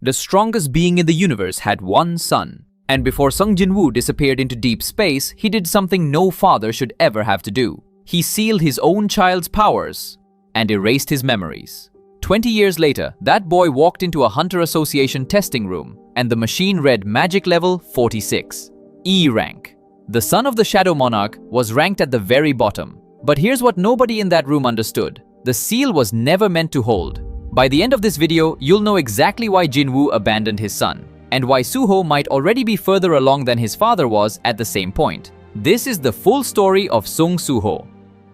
the strongest being in the universe, had one son. And before Sung Jinwoo disappeared into deep space, he did something no father should ever have to do. He sealed his own child's powers and erased his memories. 20 years later, that boy walked into a Hunter Association testing room, and the machine read magic level 46, E rank. The son of the Shadow Monarch was ranked at the very bottom. But here's what nobody in that room understood. The seal was never meant to hold. By the end of this video, you'll know exactly why Jinwoo abandoned his son, and why Suho might already be further along than his father was at the same point. This is the full story of Sung Suho.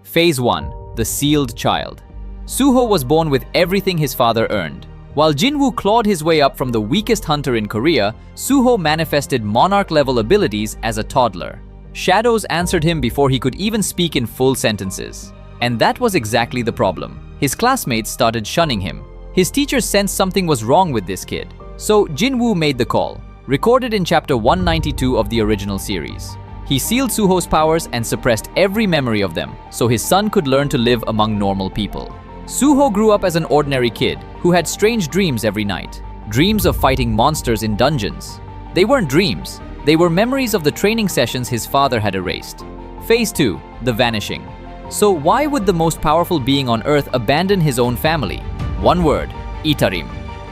Phase 1. The Sealed Child. Suho was born with everything his father earned. While Jinwoo clawed his way up from the weakest hunter in Korea, Suho manifested monarch-level abilities as a toddler. Shadows answered him before he could even speak in full sentences. And that was exactly the problem. His classmates started shunning him. His teachers sensed something was wrong with this kid. So Jinwoo made the call, recorded in chapter 192 of the original series. He sealed Suho's powers and suppressed every memory of them, so his son could learn to live among normal people. Suho grew up as an ordinary kid who had strange dreams every night. Dreams of fighting monsters in dungeons. They weren't dreams. They were memories of the training sessions his father had erased. Phase 2. The Vanishing. So why would the most powerful being on Earth abandon his own family? One word: Itarim.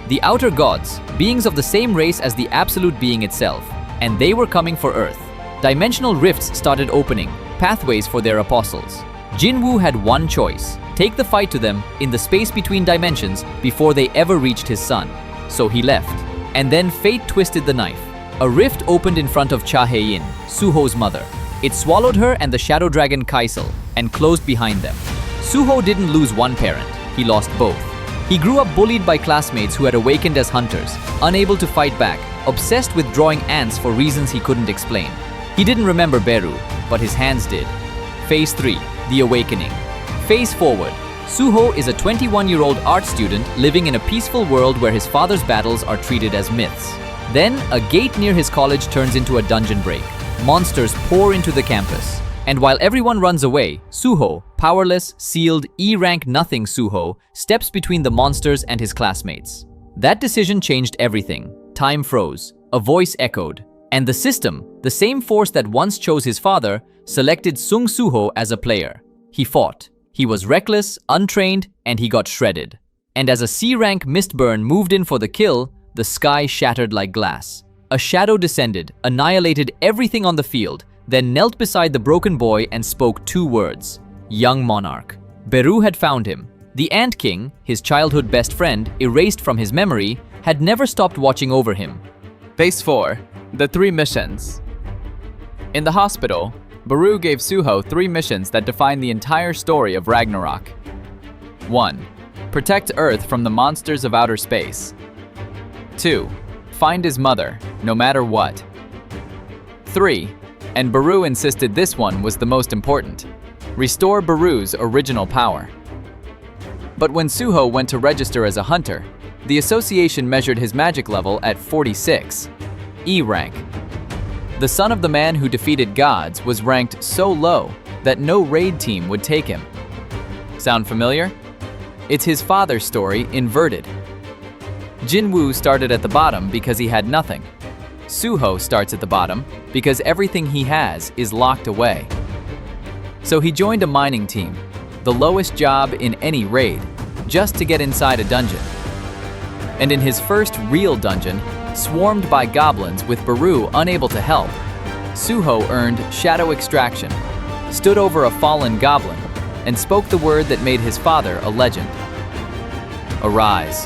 The outer gods, beings of the same race as the absolute being itself, and they were coming for Earth. Dimensional rifts started opening, pathways for their apostles. Jinwoo had one choice: take the fight to them in the space between dimensions before they ever reached his son. So he left. And then fate twisted the knife. A rift opened in front of Cha Hae-in, Suho's mother. It swallowed her and the shadow dragon Kaisel, and closed behind them. Suho didn't lose one parent, he lost both. He grew up bullied by classmates who had awakened as hunters, unable to fight back, obsessed with drawing ants for reasons he couldn't explain. He didn't remember Beru, but his hands did. Phase 3. The Awakening. Phase forward. Suho is a 21-year-old art student living in a peaceful world where his father's battles are treated as myths. Then, a gate near his college turns into a dungeon break. Monsters pour into the campus. And while everyone runs away, Suho, powerless, sealed, E-rank nothing Suho, steps between the monsters and his classmates. That decision changed everything. Time froze. A voice echoed. And the system, the same force that once chose his father, selected Sung Suho as a player. He fought. He was reckless, untrained, and he got shredded. And as a C-rank Mistburn moved in for the kill, the sky shattered like glass. A shadow descended, annihilated everything on the field, then knelt beside the broken boy and spoke 2 words: Young Monarch. Beru had found him. The Ant King, his childhood best friend, erased from his memory, had never stopped watching over him. Phase 4. The 3 missions. In the hospital, Beru gave Suho 3 missions that define the entire story of Ragnarok. 1. Protect Earth from the monsters of outer space. 2. Find his mother, no matter what. 3. And Beru insisted this one was the most important. Restore Beru's original power. But when Suho went to register as a hunter, the association measured his magic level at 46, E rank. The son of the man who defeated gods was ranked so low that no raid team would take him. Sound familiar? It's his father's story inverted. Jinwoo started at the bottom because he had nothing. Suho starts at the bottom because everything he has is locked away. So he joined a mining team, the lowest job in any raid, just to get inside a dungeon. And in his first real dungeon, swarmed by goblins with Beru unable to help, Suho earned Shadow Extraction, stood over a fallen goblin, and spoke the word that made his father a legend. Arise.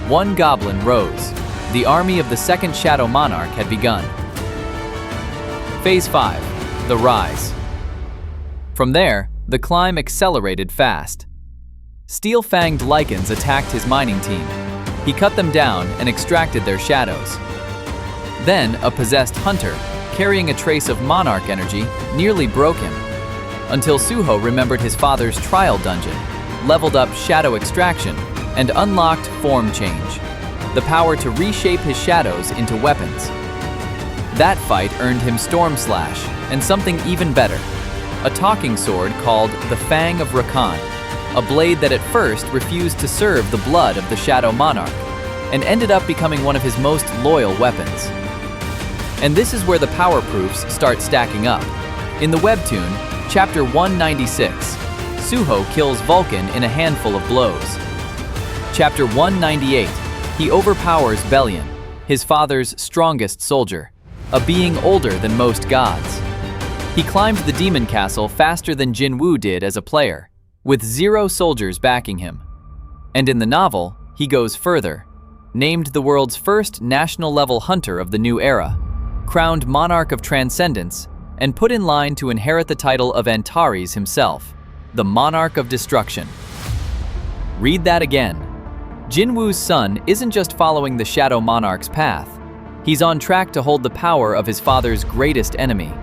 One goblin rose. The army of the second Shadow Monarch had begun. Phase 5. The Rise. From there, the climb accelerated fast. Steel-fanged lichens attacked his mining team. He cut them down and extracted their shadows. Then, a possessed hunter, carrying a trace of Monarch energy, nearly broke him, until Suho remembered his father's trial dungeon, leveled up Shadow Extraction, and unlocked Form Change, the power to reshape his shadows into weapons. That fight earned him Storm Slash, and something even better, a talking sword called the Fang of Rakan, a blade that at first refused to serve the blood of the Shadow Monarch. and ended up becoming one of his most loyal weapons. And this is where the power proofs start stacking up. In the webtoon, chapter 196, Suho kills Vulcan in a handful of blows. Chapter 198, he overpowers Bellion, his father's strongest soldier, a being older than most gods. He climbed the demon castle faster than Jinwoo did as a player, with 0 soldiers backing him. And in the novel, he goes further, named the world's first national-level hunter of the new era, crowned Monarch of Transcendence, and put in line to inherit the title of Antares himself, the Monarch of Destruction. Read that again. Jinwoo's son isn't just following the Shadow Monarch's path. He's on track to hold the power of his father's greatest enemy.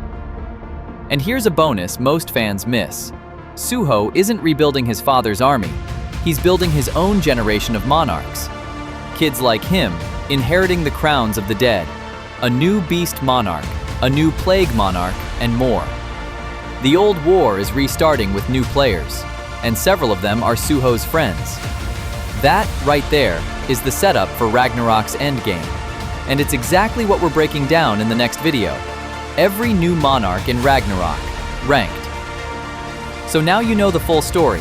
And here's a bonus most fans miss. Suho isn't rebuilding his father's army. He's building his own generation of monarchs. Kids like him, inheriting the crowns of the dead, a new beast monarch, a new plague monarch, and more. The old war is restarting with new players, and several of them are Suho's friends. That, right there, is the setup for Ragnarok's endgame. And it's exactly what we're breaking down in the next video. Every new monarch in Ragnarok, ranked. So now you know the full story,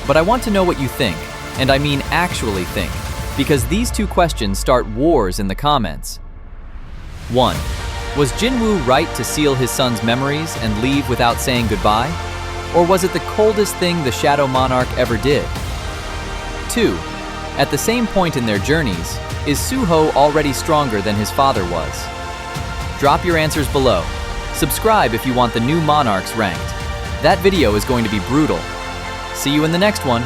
but I want to know what you think, and I mean actually think, because these 2 questions start wars in the comments. 1. Was Jinwoo right to seal his son's memories and leave without saying goodbye? Or was it the coldest thing the Shadow Monarch ever did? 2. At the same point in their journeys, is Suho already stronger than his father was? Drop your answers below. Subscribe if you want the new monarchs ranked. That video is going to be brutal. See you in the next one.